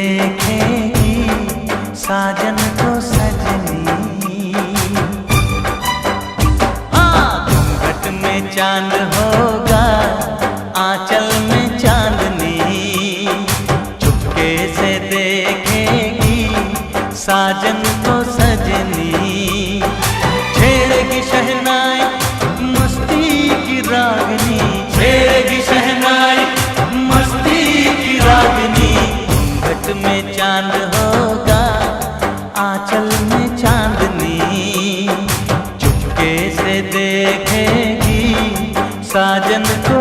देखेगी साजन को सजनी। हाँ, घूंघट में चांद होगा, आंचल में चांदनी, चुपके से देखेगी साजन को सजनी। छेड़ेगी शहनाई मस्ती की रागनी, छेड़ेगी शहनाई मस्ती की रागनी। घूंघट में चांद होगा, आंचल में चांदनी, चुपके से देखेगी साजन को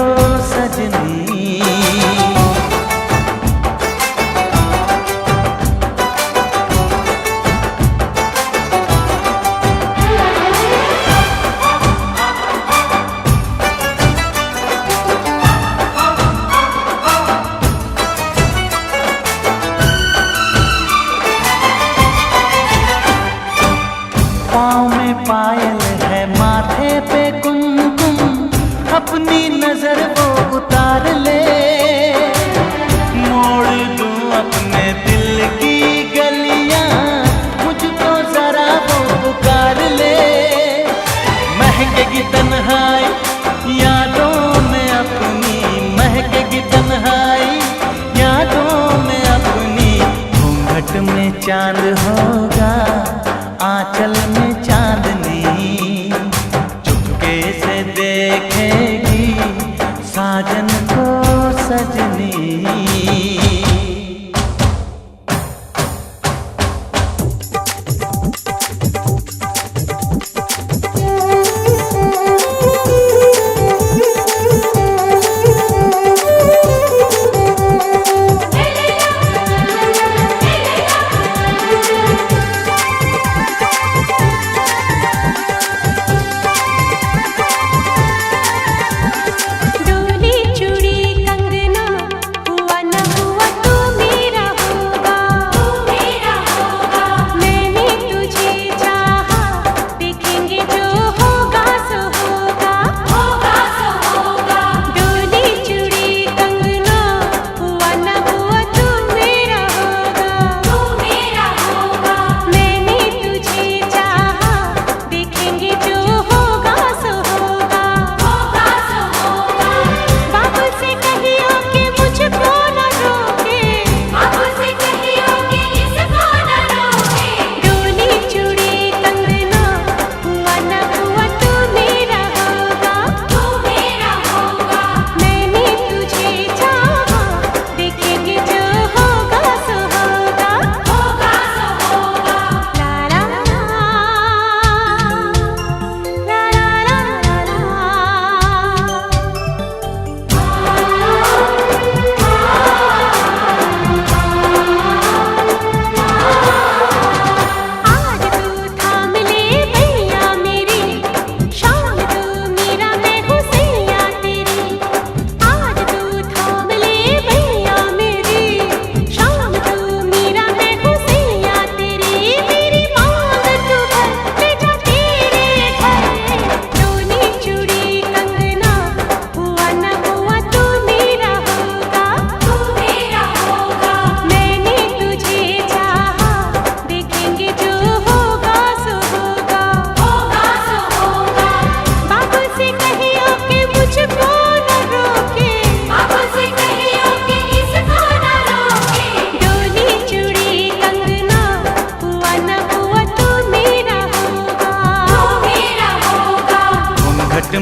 सजनी। पाँव में पायल है, माथे पे कुमकुम, अपनी नजर वो उतार ले। मोड़ दूं अपने दिल की गलियां, मुझको जरा वो पुकार ले। महकेगी तन्हाई यादों में अपनी, महकेगी तन्हाई यादों में अपनी। घूंघट में चांद होगा, आंचल में चांदनी, चुपके से देखेगी साजन को सजनी।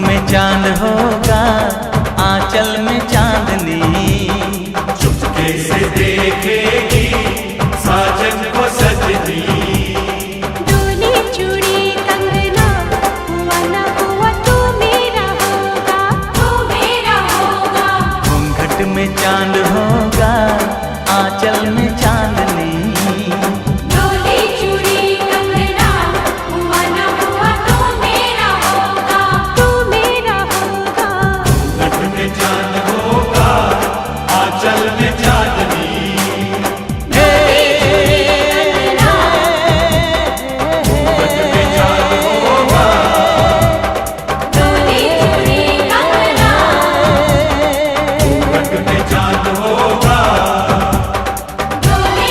में चांद होगा, आंचल में चांदनी, चुपके से देखेगी साजन को सजनी। डोली चूड़ी कंगना, हुआ न हुआ तू मेरा होगा, तू मेरा होगा। घूंघट में चांद होगा, आंचल में चांदनी। डोली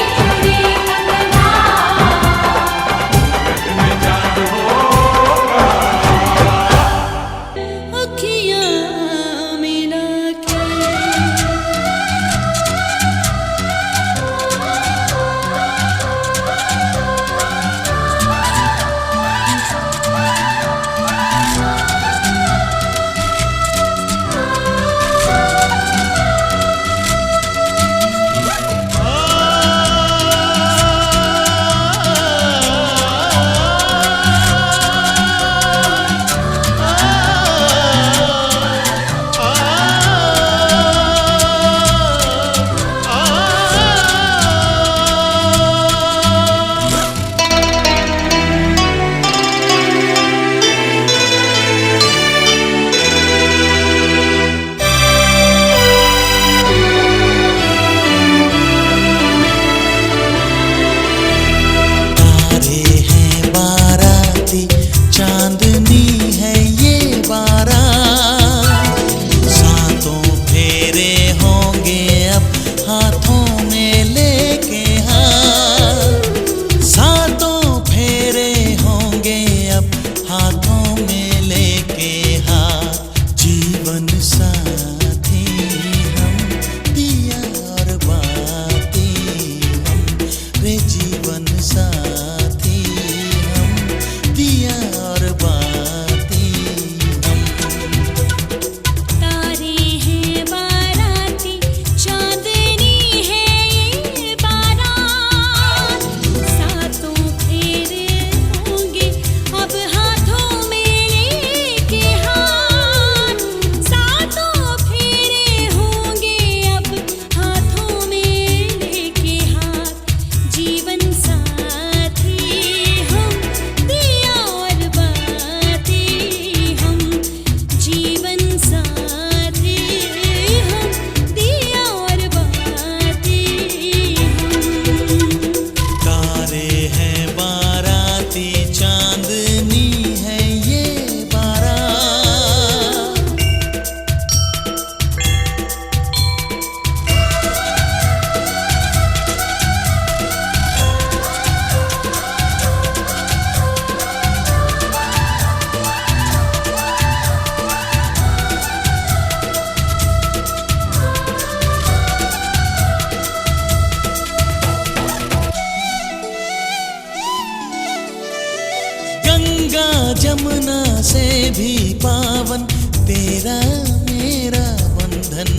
भी पावन तेरा मेरा बंधन।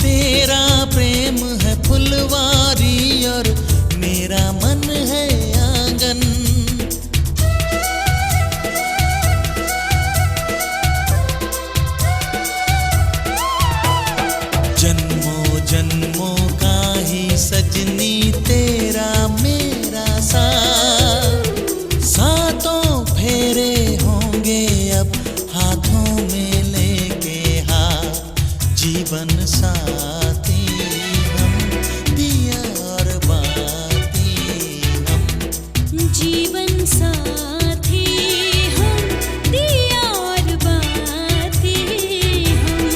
तेरा प्रेम है फुलवारी और मेरा मन है आंगन। जन्मों जन्मों का ही सजनी तेरा मेरा साथ। सातों फेरे होंगे अब हाथों में लेके हाथ। जीवन साथी हम दिया और बाती हम। जीवन साथी हम दिया और बाती हम।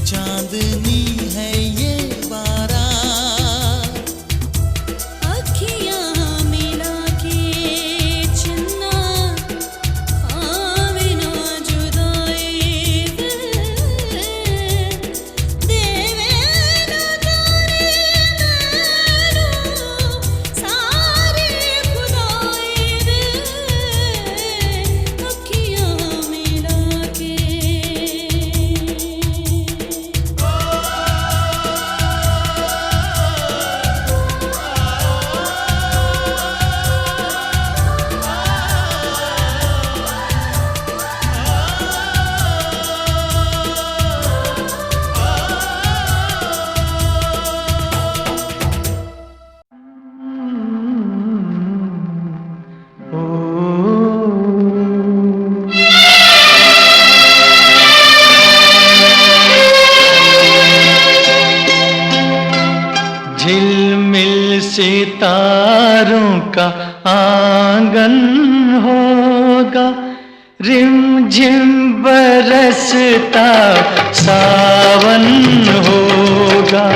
चांदनी है ये बारात। अखियाँ मिला के चन्ना आवे ना जुदाई देवे ना जाने नैनो सारे खुदाई दे। अखियाँ मिला के झिलमिल सितारों का आंगन होगा, रिमझिम बरसता सावन होगा।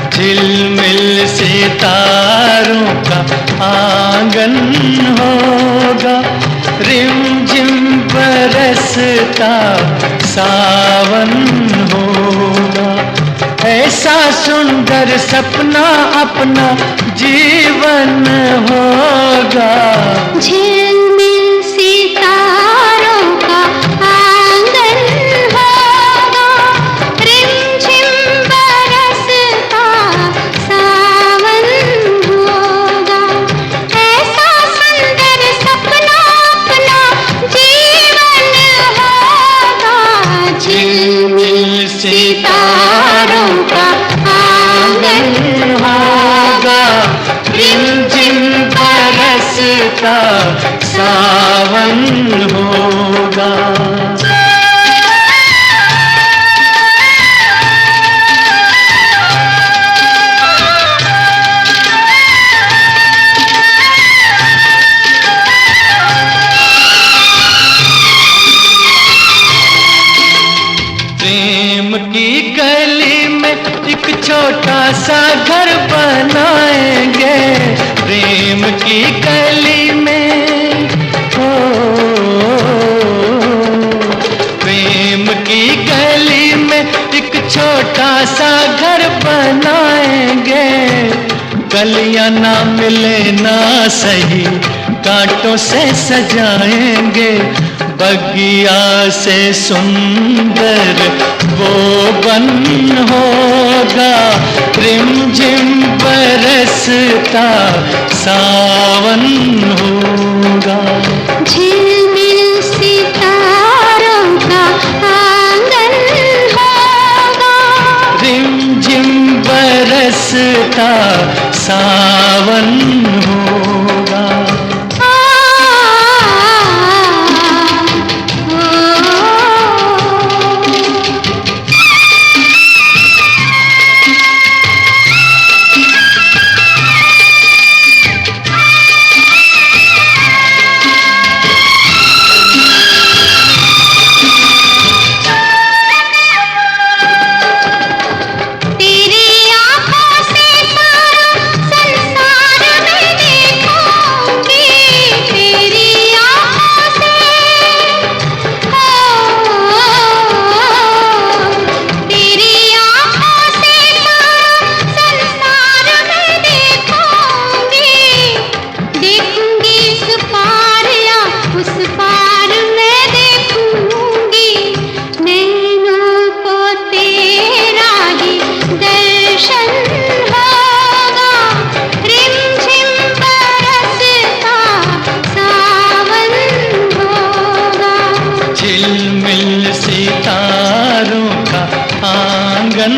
झिलमिल सितारों का आंगन होगा, रिमझिम बरसता सावन होगा। ऐसा सुंदर सपना अपना जीवन होगा। झिलमिल सितारों का आंगन होगा, रिमझिम बरसता सावन होगा। ऐसा सुंदर सपना अपना जीवन होगा। झिलमिल सितारों का आंगन होगा, रिमझिम बरसता कलियां ना मिले ना सही, कांटों से सजाएंगे, बगिया से सुंदर वो बन होगा। रिमझिम बरसता सावन होगा। झिलमिल सितारों का आंगन होगा। रिमझिम बरसता सावन होगा। झिलमिल सितारों का आंगन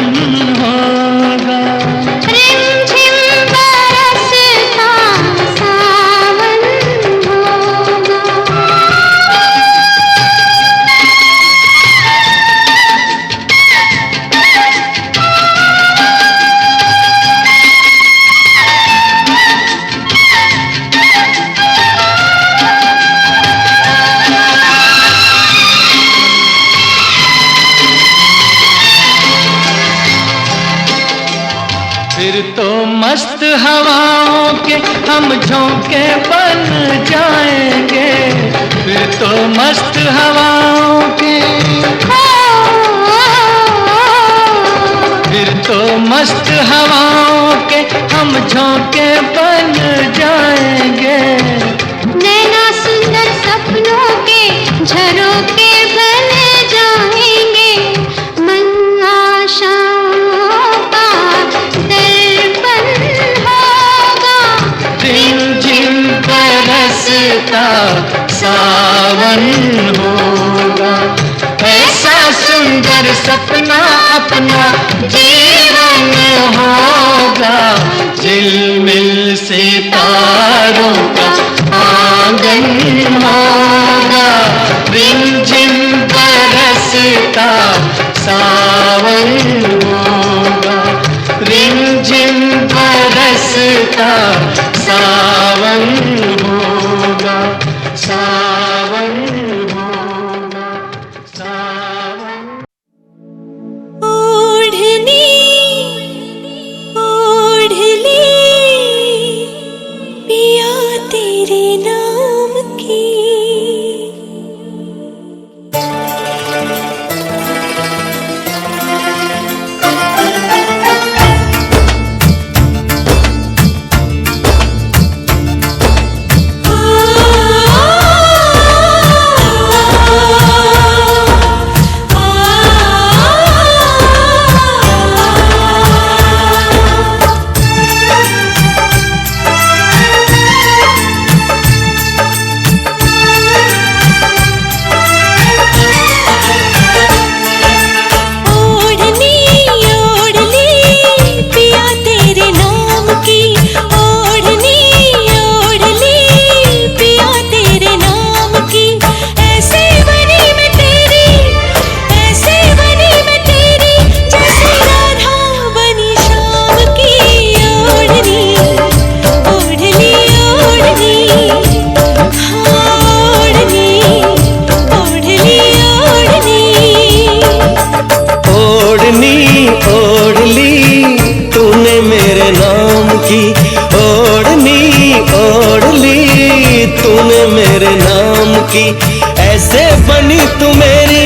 होगा। रिमझिम बरसता सावन होगा। फिर तो मस्त हवाओं के हम झोंके बन जाएंगे। फिर तो मस्त हवाओं के, फिर तो मस्त हवाओं के हम झोंके बन जाएंगे। नैना सुंदर सपनों के झरोखे बन जाएंगे। मन आशाओं का दर्पण होगा। रिमझिम बरसता सावन होगा। ऐसा सुंदर सपना अपना जीवन होगा। झिलमिल सितारों का आंगन होगा। रिमझिम बरसता सावन होगा। रिमझिम बरसता सावन होगा। सावन होगा। सावन। ओढ़नी ओढ़ ली पिया तेरे नाम की। की ऐसे बनी तू मेरी,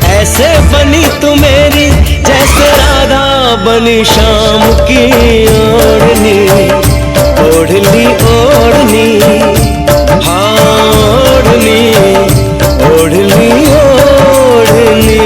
ऐसे बनी तू मेरी, जैसे राधा बनी शाम की ओढ़नी, ओढ़ ली ओढ़नी, हाँ ओढ़नी, ओढ़ ली ओढ़नी।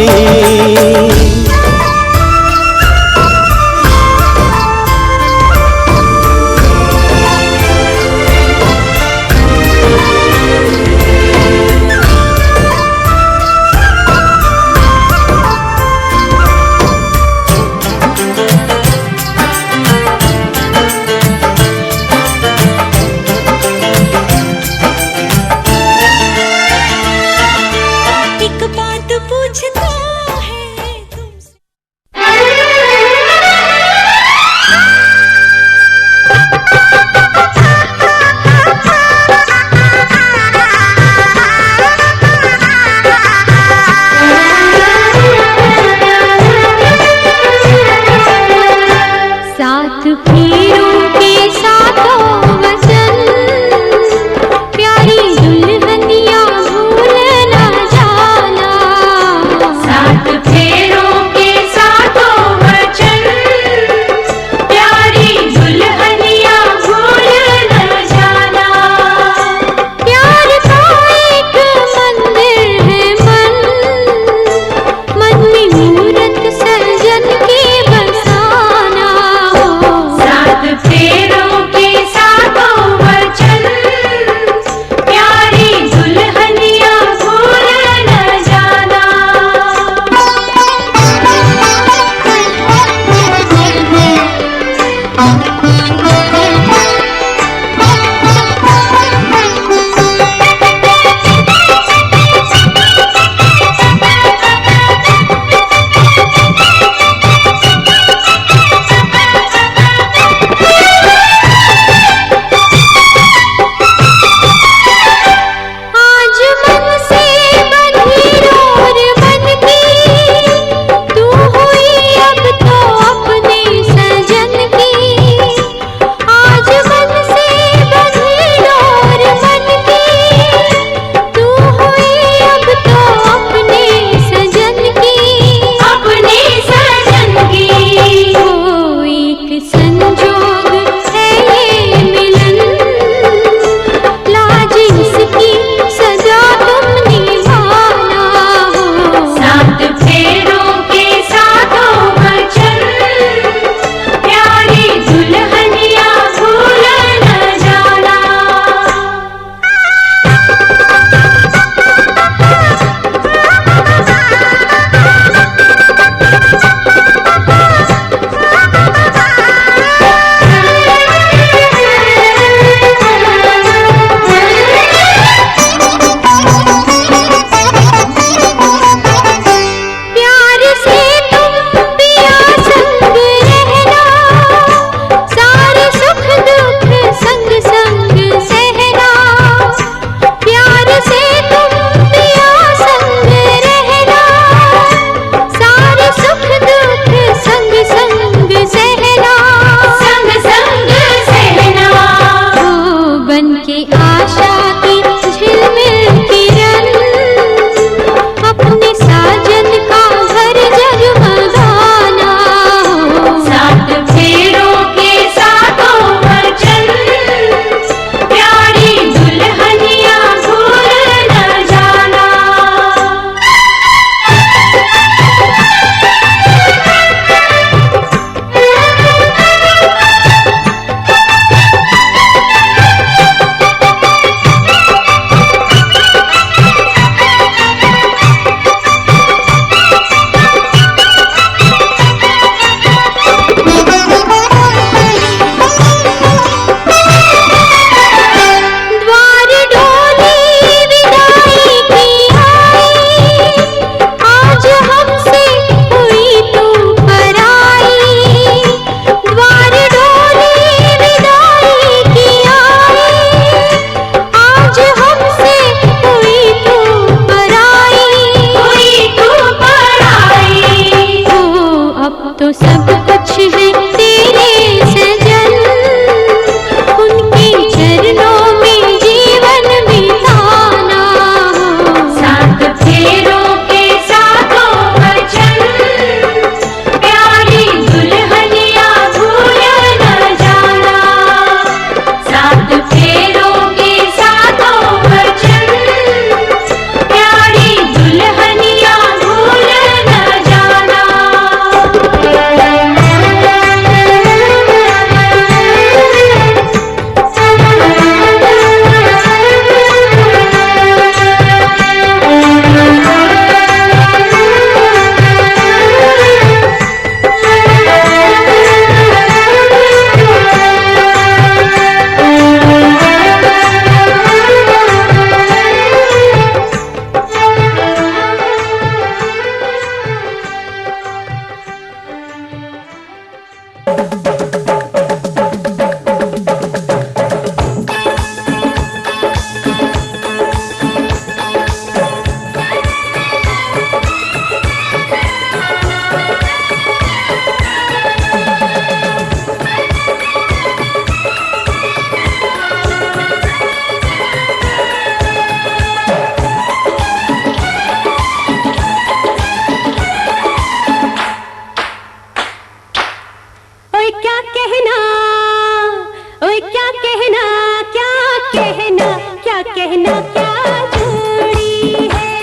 कहना क्या कहना क्या कहना क्या जोड़ी है।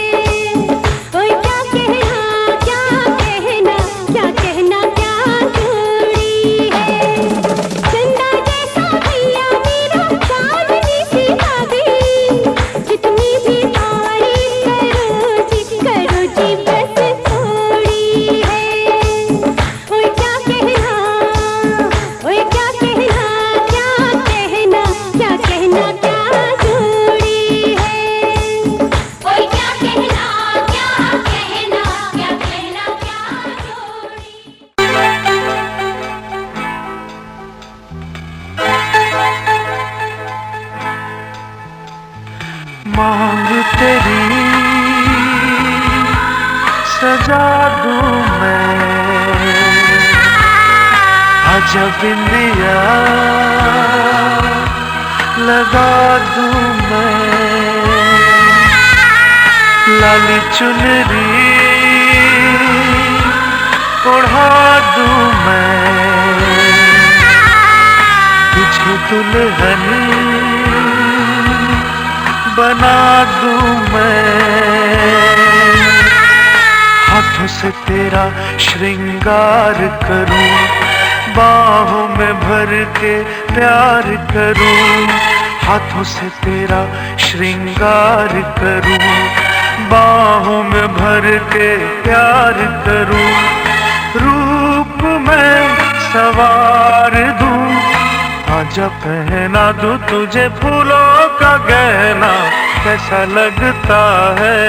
ओए क्या कहना क्या कहना क्या कहना क्या जोड़ी है। चंदा जैसा भैया मेरा चांदनी सी भाभी, जितनी भी तारीफ करो जी बस थोड़ी है। ओए क्या कहना ओए क्या कहना क्या कहना क्या कहना क्या जोड़ी है। ओए क्या कहना क्या कहना क्या कहना क्या जोड़ी। मांग तेरी सजा दूं मैं, आजा बिंदिया लगा दूं मैं, लाली चुनरी ओढ़ा दूं मैं, तुझे दुल्हन बना दूं मैं। हाथों से तेरा श्रृंगार करूं, बाहों में भर के प्यार करूं। हाथों से तेरा श्रृंगार करूं, बाहों में भर के प्यार करूं। रूप में सवार दूं, आजा पहना दूं तुझे फूलों का गहना, कैसा लगता है।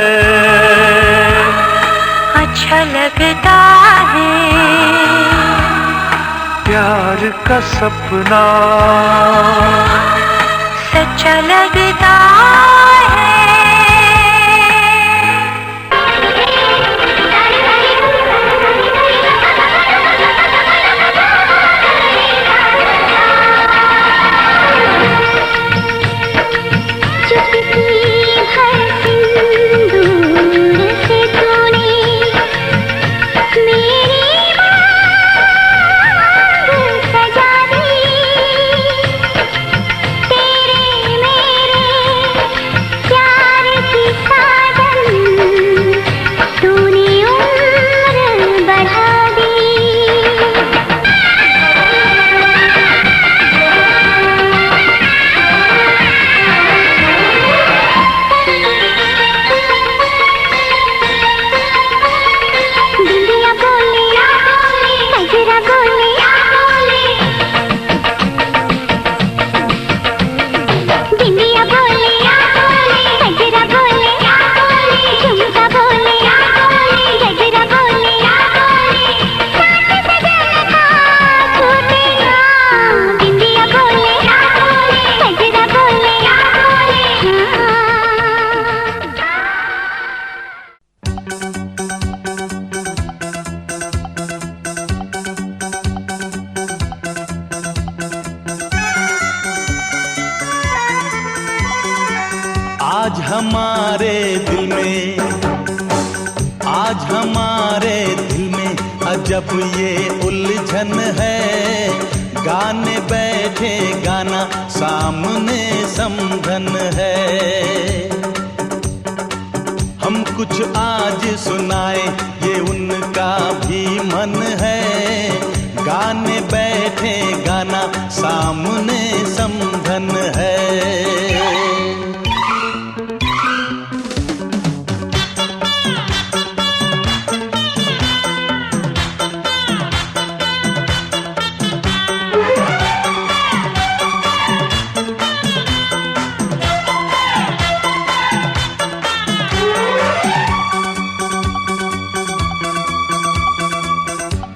अच्छा लगता है प्यार का सपना, सच्चा लगता है। आज हमारे दिल में, आज हमारे दिल में अजब ये उलझन है। गाने बैठे गाना सामने समझन है। हम कुछ आज सुनाए ये उनका भी मन है। गाने बैठे गाना सामने समझन है।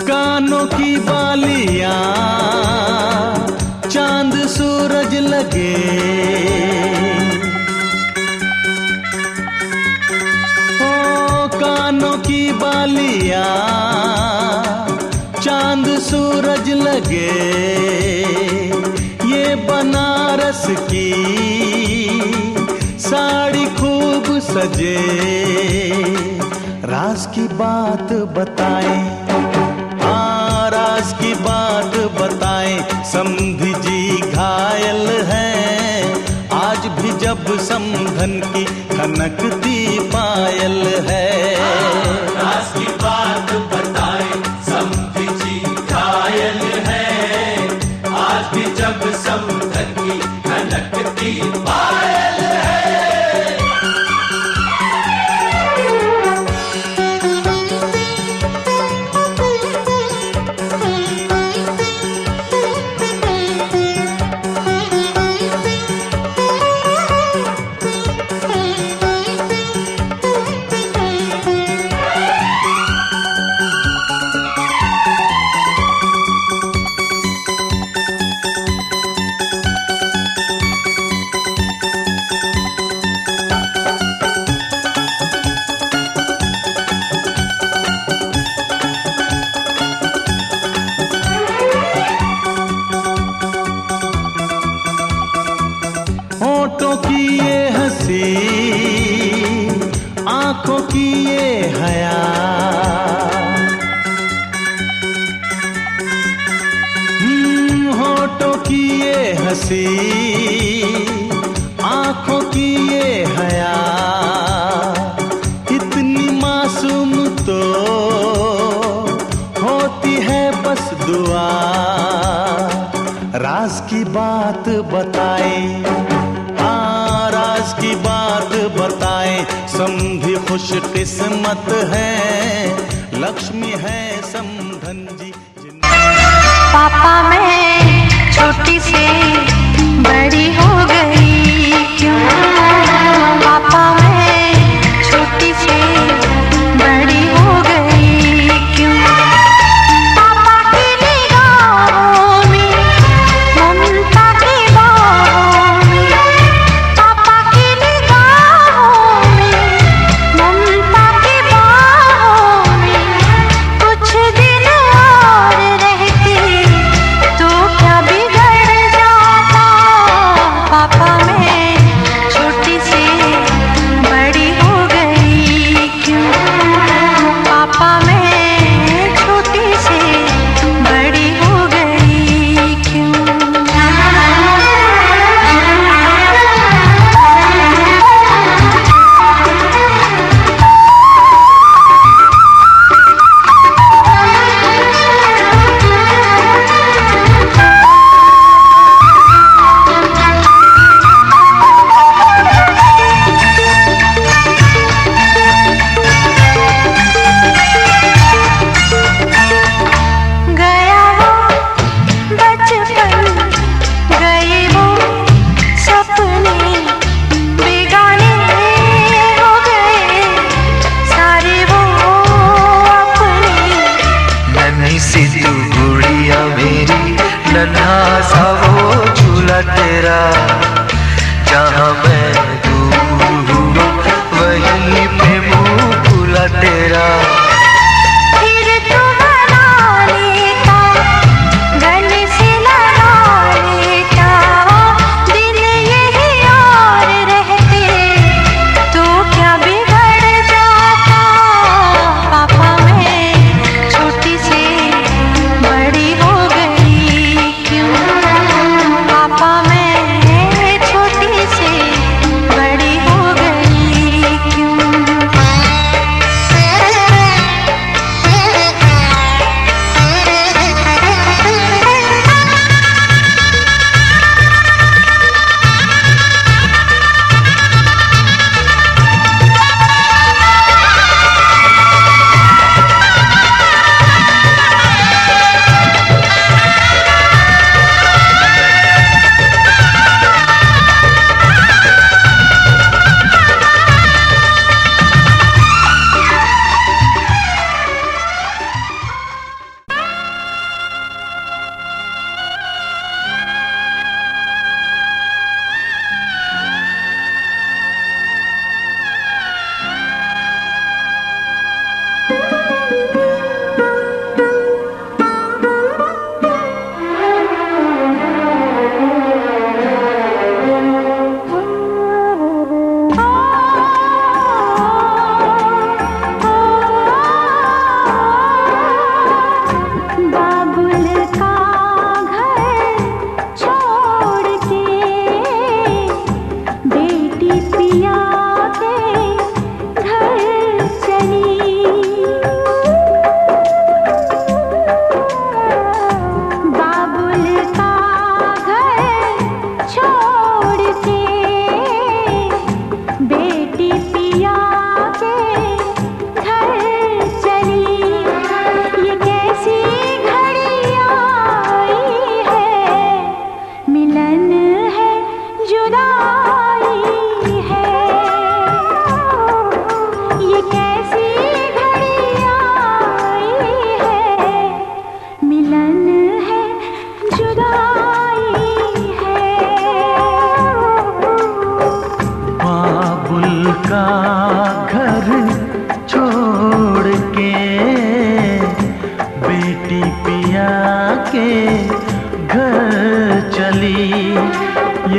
कानों की बालियां चांद सूरज लगे, ओ कानों की बालियां चांद सूरज लगे। ये बनारस की साड़ी खूब सजे। राज की बात बताएं, राज की बात बताएं, समधी जी घायल हैं, आज भी जब समधन की खनकती पायल है। राज की बात बताए समधी जी घायल है, आज भी जब समधन की खनकती पायल है। होठों की ये हंसी, आंखों की ये हया, होठों की ये हंसी, आंखों की ये हया, इतनी मासूम तो होती है बस दुआ। राज की बात बताए, राज की बात बताए, समधी खुश किस्मत है, लक्ष्मी है समधन जी। पापा मैं छोटी से बड़ी हो गई क्यों, पापा मैं छोटी से बड़ी हो गई क्यों, पापा की निगाहों में ममता की बाहों में, पापा की निगाहों में ममता की बाहों में, कुछ दिन और रहती तो क्या बिगड़ जाता, पापा मैं छोटी सी बड़ी हो गई क्यों, पापा मैं छोटी सी बड़ी हो गई क्यों। गया वो बचपन, गए वो सपने, बेगाने हो गए सारे वो अपने। नन्ही सी तू गुड़िया मेरी, नन्हा सा वो झूला तेरा, जहाँ मैं दूर हुआ वहीं पे मुँह खुला तेरा। फिर तू बना लेता, गले से लगा लेता, दिन यही और रहते तो क्या बिगड़ जाता, पापा मैं छोटी से बड़ी हो गई क्यों, पापा मैं छोटी से बड़ी हो गई क्यों।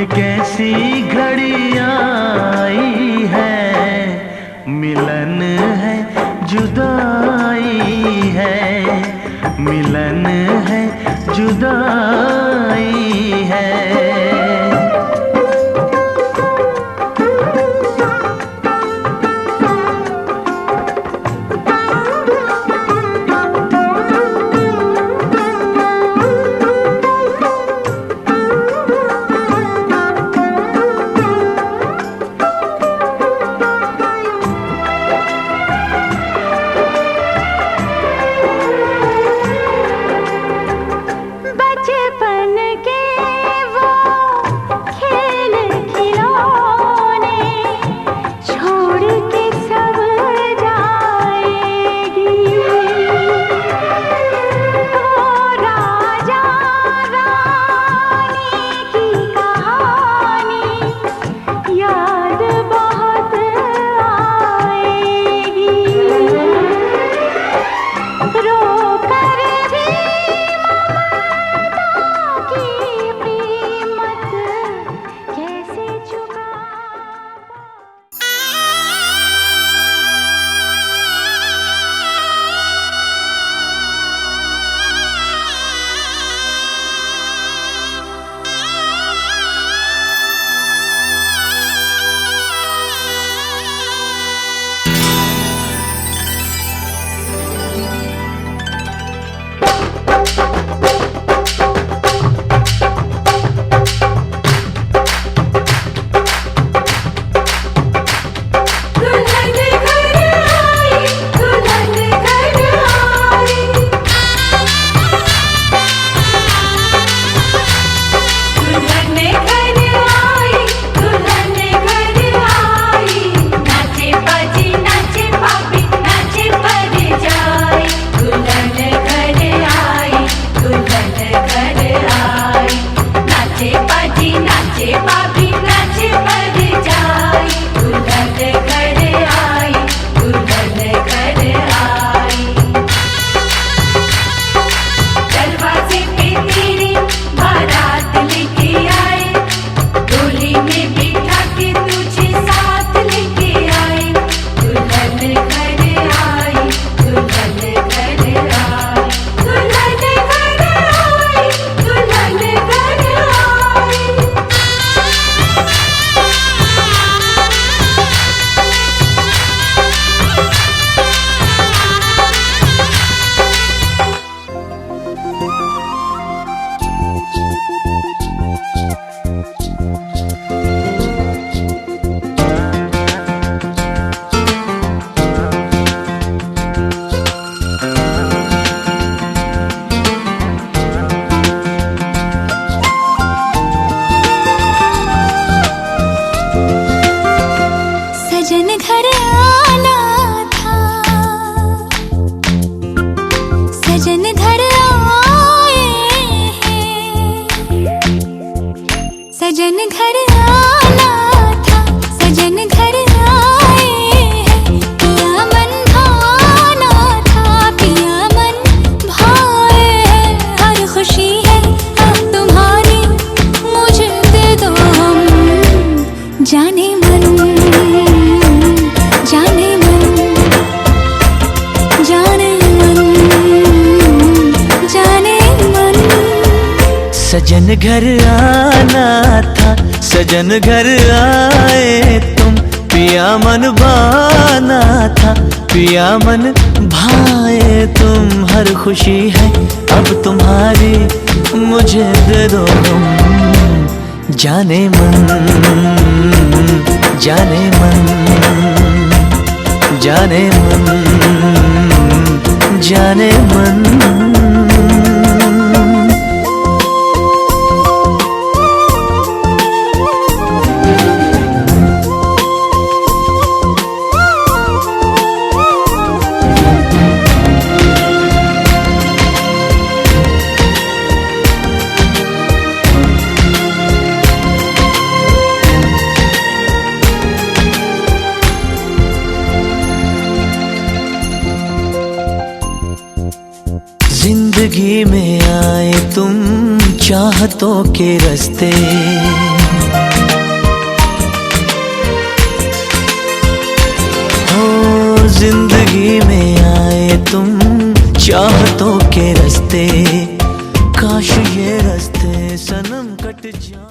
ये कैसी घड़ी आई है, मिलन है जुदाई है, मिलन है जुदाई है। सजन घर आना था, सजन घर आए हैं, पिया मन भाना था, पिया मन भाए हैं। हर खुशी है अब तुम्हारी, मुझे दे दो हम जाने मन, जाने मन, जाने मन, जाने मन। सजन घर आना था, सजन घर आए तुम, पिया मन भाना था, पिया मन भाए तुम। हर खुशी है अब तुम्हारी, मुझे दे दो तुम जाने मन, जाने मन, जाने मन, जाने मन। जिंदगी में आए तुम चाहतों के रास्ते, जिंदगी में आए तुम चाहतों के रास्ते, काश ये रास्ते सनम कट जाए।